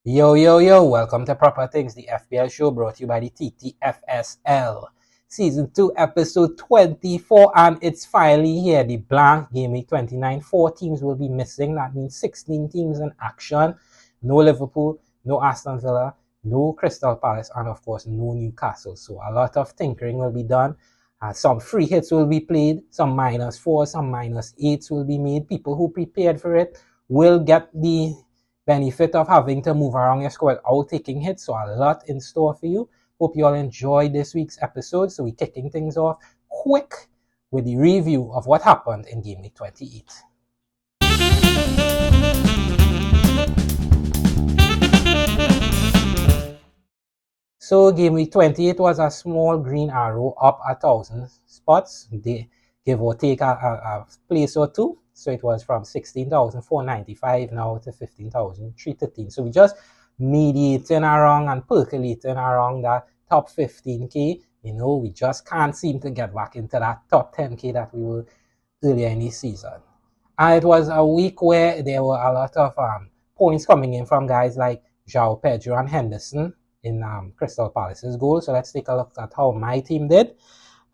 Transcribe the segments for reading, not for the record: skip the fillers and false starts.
Yo, welcome to Proper Things, the FPL show brought to you by the ttfsl. Season 2, episode 24, and it's finally here, the blank game week 29. 4 teams will be missing, that means 16 teams in action. No Liverpool, no Aston Villa, no Crystal Palace, and of course, no Newcastle. So a lot of tinkering will be done. Some free hits will be played, some -4s, some -8s will be made. People who prepared for it will get the benefit of having to move around your squad without taking hits. So a lot in store for you. Hope you all enjoyed this week's episode. So we're kicking things off quick with the review of what happened in Game Week 28. So Game Week 28 was a small green arrow up 1,000 spots. They give or take a place or two. So it was from 16,495 now to 15,313. So we just mediating around and percolating around that top 15K. We just can't seem to get back into that top 10K that we were earlier in the season. And it was a week where there were a lot of points coming in from guys like João Pedro and Henderson in Crystal Palace's goal. So let's take a look at how my team did.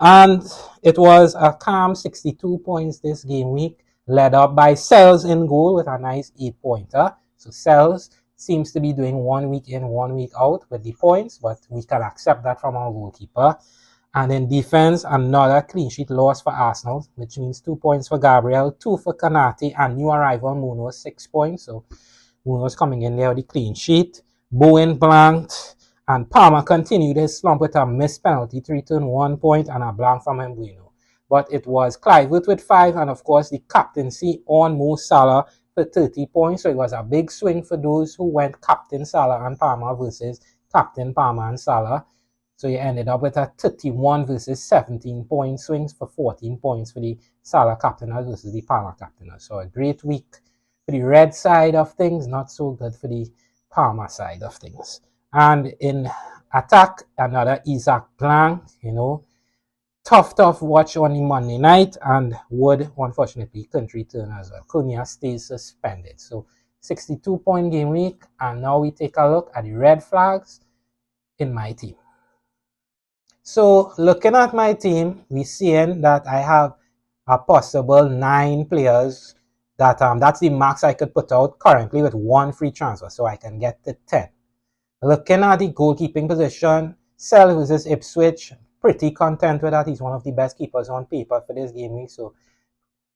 And it was a calm 62 points this game week, led up by Sells in goal with a nice 8-pointer. So Sells seems to be doing 1 week in, 1 week out with the points, but we can accept that from our goalkeeper. And in defense, another clean sheet loss for Arsenal, which means 2 points for Gabriel, 2 for Kanate, and new arrival Muno, 6 points. So Muno's coming in there with the clean sheet. Bowen blanked, and Palmer continued his slump with a missed penalty to return 1 point and a blank from Mbeumo. But it was Clivert with 5, and of course the captaincy on Mo Salah for 30 points. So it was a big swing for those who went Captain Salah and Palmer versus Captain Palmer and Salah. So you ended up with a 31 versus 17 point swings for 14 points for the Salah captainers versus the Palmer captainers. So a great week for the red side of things, not so good for the Palmer side of things. And in attack, another Isaac blank, tough watch on the Monday night, and Wood, unfortunately, couldn't return as well. Cunha stays suspended. So 62-point game week, and now we take a look at the red flags in my team. So looking at my team, we're seeing that I have a possible 9 players that that's the max I could put out currently with 1 free transfer, so I can get to 10. Looking at the goalkeeping position, Sell versus Ipswich, pretty content with that. He's one of the best keepers on paper for this game week, so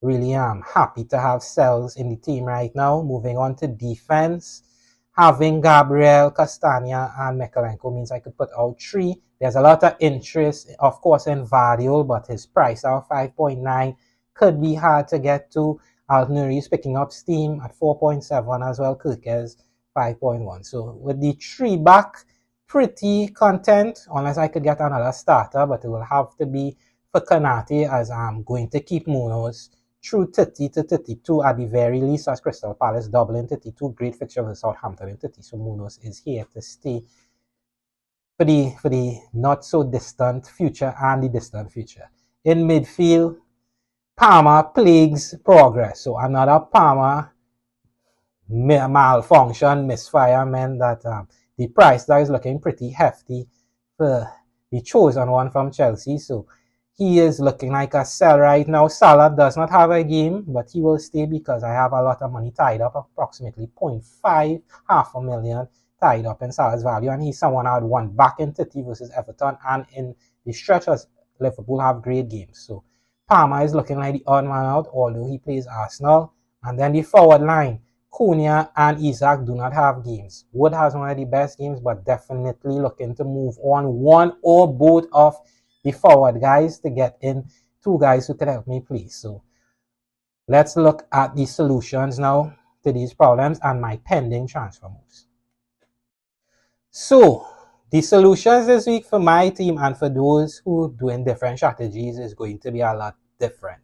really am happy to have Sells in the team right now. Moving on to defense, having Gabriel, Castagna, and Mekalenko means I could put out 3. There's a lot of interest, of course, in Vardiol, but his price of 5.9 could be hard to get to. Altnuri is picking up steam at 4.7 as well. Kirkes 5.1. So with the 3 back, pretty content, unless I could get another starter, but it will have to be for Kanate, as I'm going to keep Munoz through 30 to 32 at the very least, as Crystal Palace doubling 32. Great fixture with Southampton in 30. So Munoz is here to stay for the not so distant future and the distant future. In midfield, Palmer plagues progress. So another Palmer malfunction, misfire meant that the price that is looking pretty hefty for the chosen one from Chelsea. So he is looking like a sell right now. Salah does not have a game, but he will stay because I have a lot of money tied up, approximately 0.5, half a million tied up in Salah's value, and he's someone I would want back in 30 versus Everton, and in the stretches, Liverpool have great games. So Palmer is looking like the odd man out, although he plays Arsenal. And then the forward line, Cunha and Isaac do not have games. Wood has one of the best games, but definitely looking to move on one or both of the forward guys to get in 2 guys who can help me play. So let's look at the solutions now to these problems and my pending transfer moves. So the solutions this week for my team and for those who are doing different strategies is going to be a lot different.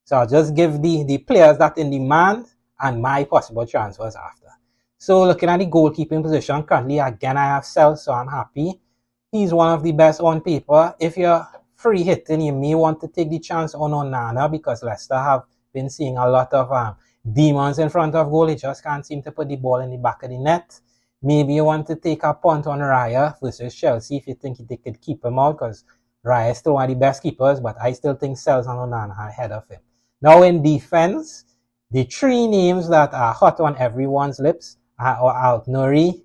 So I'll just give the players that in demand and my possible transfers after. So looking at the goalkeeping position, currently again I have Sells, so I'm happy. He's one of the best on paper. If you're free hitting, you may want to take the chance on Onana, because Leicester have been seeing a lot of demons in front of goal. He just can't seem to put the ball in the back of the net. Maybe you want to take a punt on Raya versus Chelsea if you think they could keep him out, because Raya is still one of the best keepers, but I still think Sells and Onana are ahead of him. Now in defense, the three names that are hot on everyone's lips are Altnuri,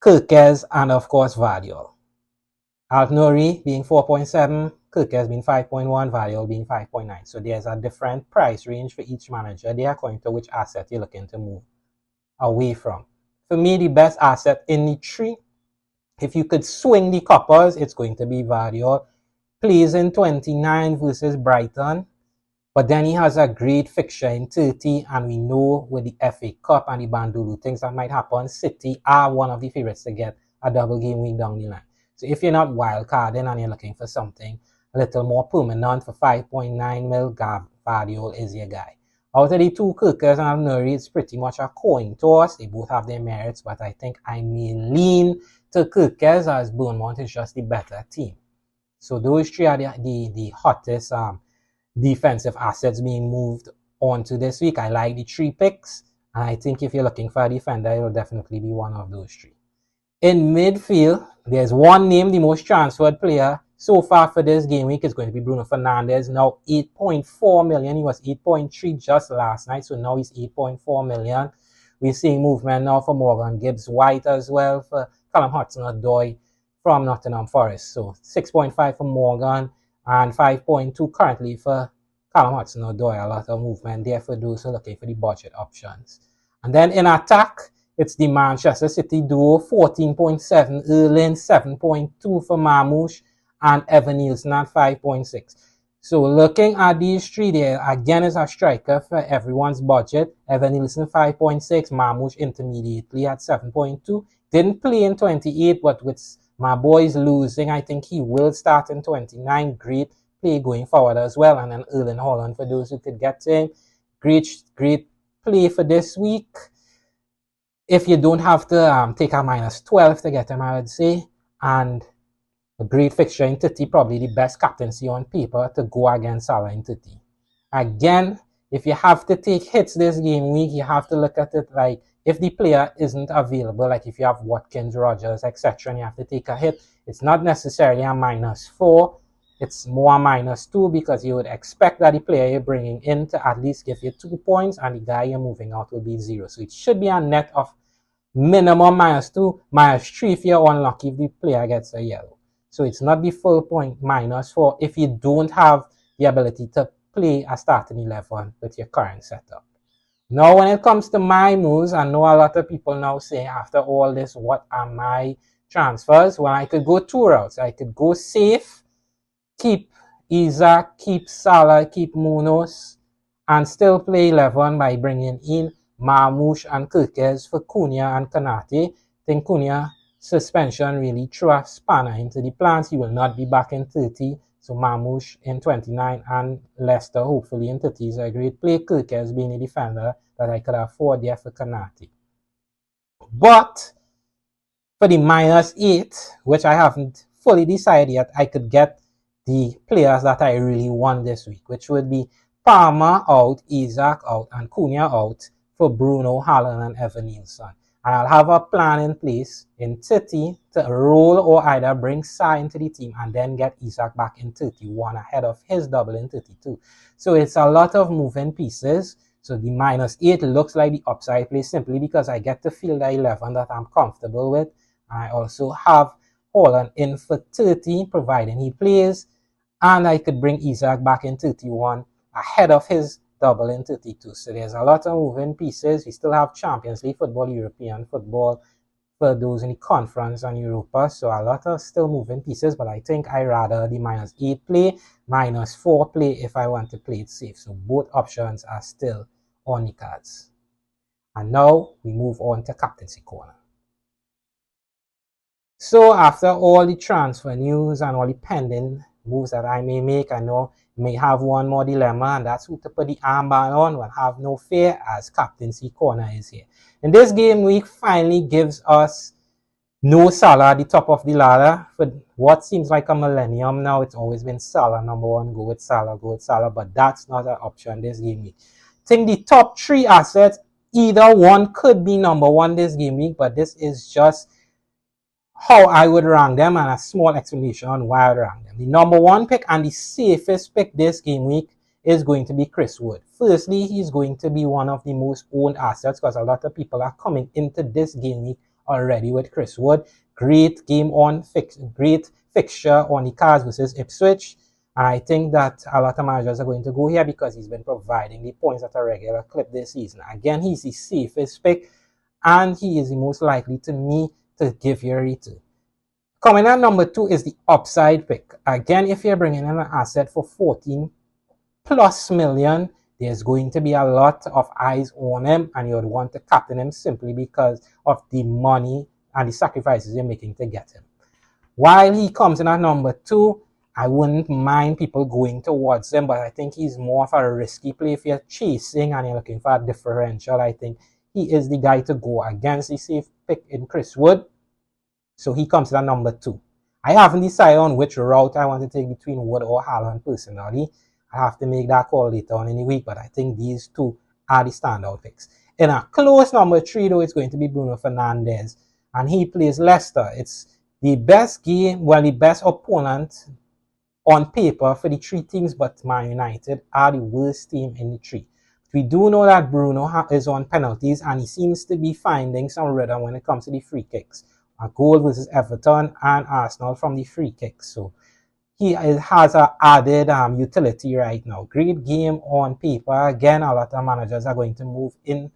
Kirkes, and of course Vardiol. Altnuri being 4.7, Kirkes being 5.1, Vardiol being 5.9. So there's a different price range for each manager there according to which asset you're looking to move away from. For me, the best asset in the three, if you could swing the coppers, it's going to be Vardiol. Plays in 29 versus Brighton. But then he has a great fixture in 30, and we know with the FA Cup and the Bandulu things that might happen, City are one of the favourites to get a double game week down the line. So if you're not wildcarding and you're looking for something a little more permanent for 5.9 mil, Vardiol is your guy. Out of the two, Kirkes and Nuri, it's pretty much a coin toss. They both have their merits, but I think I may lean to Kirkes as Bournemouth is just the better team. So those three are the hottest defensive assets being moved on to this week. I like the three picks, and I think if you're looking for a defender, it will definitely be one of those three. In midfield, there's one name, the most transferred player so far for this game week is going to be Bruno Fernandes. Now 8.4 million. He was 8.3 just last night, so now he's 8.4 million. We're seeing movement now for Morgan Gibbs-White as well, for Callum Hudson-Odoi from Nottingham Forest. So 6.5 for Morgan and 5.2 currently for Callum Hudson-Odoi. A lot of movement there for those who are looking for the budget options. And then in attack, it's the Manchester City duo, 14.7 Erling, 7.2 for Marmoush, and Evan Nielsen at 5.6. So looking at these three there, again is a striker for everyone's budget. Evan Nielsen 5.6, Marmoush intermediately at 7.2. Didn't play in 28, but with my boys losing, I think he will start in 29. Great play going forward as well. And then Erling Haaland for those who could get in. Great play for this week. If you don't have to take a minus 12 to get him, I would say. And a great fixture in 30, probably the best captaincy on paper to go against Salah in 30. Again, if you have to take hits this game week, you have to look at it like if the player isn't available, like if you have Watkins, Rodgers, etc., and you have to take a hit, it's not necessarily a -4. It's more a -2 because you would expect that the player you're bringing in to at least give you 2 points and the guy you're moving out will be 0. So it should be a net of minimum -2, -3 if you're unlucky if the player gets a yellow. So it's not the full point -4 if you don't have the ability to play a starting 11 with your current setup. Now, when it comes to my moves, I know a lot of people now say after all this, what are my transfers? Well, I could go two routes. I could go safe, keep Isaac, keep Salah, keep Munoz, and still play 11 by bringing in Marmoush and Kirkes for Cunha and Kanate. I think Cunha suspension really threw a spanner into the plans. He will not be back in 30. So Marmoush in 29 and Leicester hopefully in 30 is a great play. Kirkes being a defender that I could afford there for Kanate. But for the -8, which I haven't fully decided yet, I could get the players that I really want this week, which would be Palmer out, Isaac out, and Cunha out for Bruno, Haaland, and Evan Nielsen. And I'll have a plan in place in 30 to roll or either bring Sa into the team and then get Isaac back in 31 ahead of his double in 32. So it's a lot of moving pieces. So the -8 looks like the upside play simply because I get to field the 11 that I'm comfortable with. I also have Haaland in for 30, providing he plays. And I could bring Isaac back in 31 ahead of his double in 32. So there's a lot of moving pieces. We still have Champions League football, European football for those in the conference and Europa. So a lot of still moving pieces, but I think I rather the -8 play, -4 play if I want to play it safe. So both options are still on the cards. And now we move on to Captaincy Corner. So after all the transfer news and all the pending moves that I may make, I know may have one more dilemma, and that's who to put the armband on. Well, have no fear, as Captaincy Corner is here. And this game week finally gives us no Salah at the top of the ladder. For what seems like a millennium now, it's always been Salah #1, go with Salah, but that's not an option this game week. I think the top 3 assets either one could be number one this game week, but this is just how I would rank them and a small explanation on why I would rank them. The number one pick and the safest pick this game week is going to be Chris Wood. Firstly, he's going to be one of the most owned assets because a lot of people are coming into this game week already with Chris Wood. Great game on, great fixture on the cards versus Ipswich. And I think that a lot of managers are going to go here because he's been providing the points at a regular clip this season. Again, he's the safest pick and he is the most likely to me to give you a return. Coming at number 2 is the upside pick. Again, if you're bringing in an asset for 14 plus million, there's going to be a lot of eyes on him and you would want to captain him simply because of the money and the sacrifices you're making to get him. While he comes in at number 2, I wouldn't mind people going towards him, but I think he's more of a risky play. If you're chasing and you're looking for a differential, I think he is the guy to go against the safe pick in Chris Wood. So he comes in at number 2. I haven't decided on which route I want to take between Wood or Haaland personally. I have to make that call later on in the week, but I think these two are the standout picks. In a close number 3, though, it's going to be Bruno Fernandes, and he plays Leicester. It's the best game, well, the best opponent on paper for the 3 teams, but Man United are the worst team in the 3. We do know that Bruno is on penalties, and he seems to be finding some rhythm when it comes to the free kicks. A goal versus Everton and Arsenal from the free kicks. So he has an added utility right now. Great game on paper. Again, a lot of managers are going to move in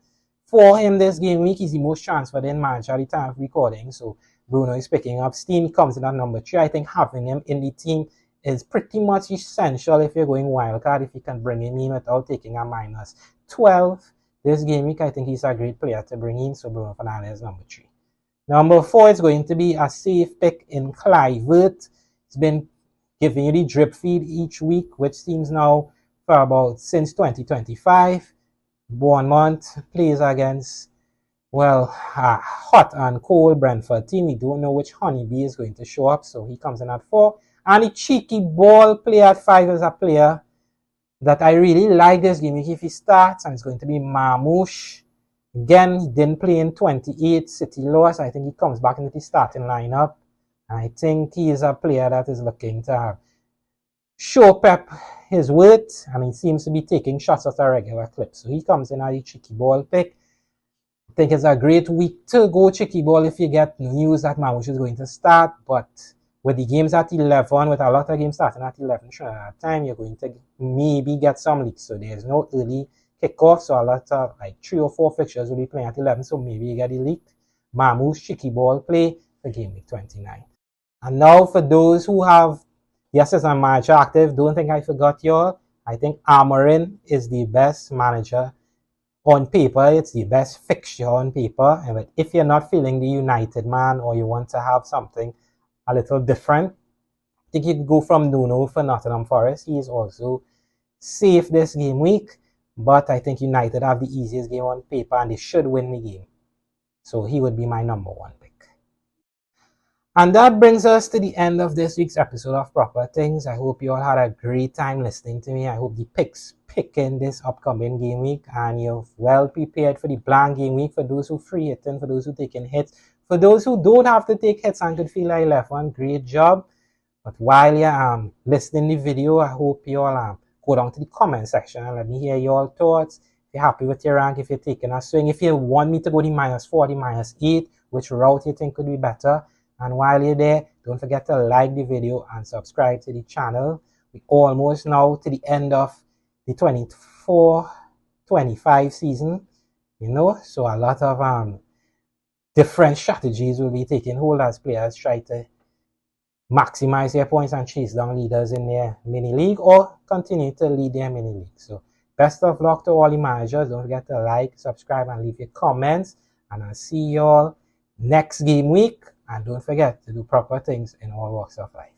for him this game week. He's the most transferred in manager at the time of recording. So Bruno is picking up steam. He comes in at number 3. I think having him in the team is pretty much essential if you're going wildcard. If you can bring him in without taking a minus 12 this game week, I think he's a great player to bring in. So Bruno Fernandes is number 3. Number 4 is going to be a safe pick in Kluivert. He's been giving you the drip feed each week, which seems now for about since 2025. Bournemouth plays against, well, a hot and cold Brentford team. We don't know which honeybee is going to show up, so he comes in at 4. And the cheeky ball player at 5 is a player that I really like this game if he starts, and it's going to be Marmoush. Again, he didn't play in 28, City lost. I think he comes back into the starting lineup. And I think he is a player that is looking to show Pep his worth, and he seems to be taking shots at a regular clip. So he comes in at the cheeky ball pick. I think it's a great week to go cheeky ball if you get news that Marmoush is going to start, but with the games at 11, with a lot of games starting at 11 at that time, you're going to maybe get some leaks. So there's no early kickoff, so a lot of like 3 or 4 fixtures will be playing at 11, so maybe you get the leaked Marmoush cheeky ball play for game week 29. And now for those who have the assistant manager active, don't think I forgot y'all. I think Amorim is the best manager on paper. It's the best fixture on paper. And if you're not feeling the United man or you want to have something a little different, I think you could go from Nuno for Nottingham Forest. He is also safe this game week. But I think United have the easiest game on paper and they should win the game. So he would be my number 1 pick. And that brings us to the end of this week's episode of Proper Things. I hope you all had a great time listening to me. I hope the picks pick in this upcoming game week and you're well prepared for the blank game week. For those who free hitting, for those who taking hits, for those who don't have to take hits and could feel like left one, great job. But while you're listening to the video, I hope you all go down to the comment section and let me hear your thoughts. If you're happy with your rank, if you're taking a swing, if you want me to go the -4, the -8, which route you think could be better. And while you're there, don't forget to like the video and subscribe to the channel. We're almost now to the end of the 24-25 season, so a lot of different strategies will be taking hold as players try to maximize their points and chase down leaders in their mini league or continue to lead their mini league. So best of luck to all the managers. Don't forget to like, subscribe, and leave your comments. And I'll see you all next game week. And don't forget to do proper things in all walks of life.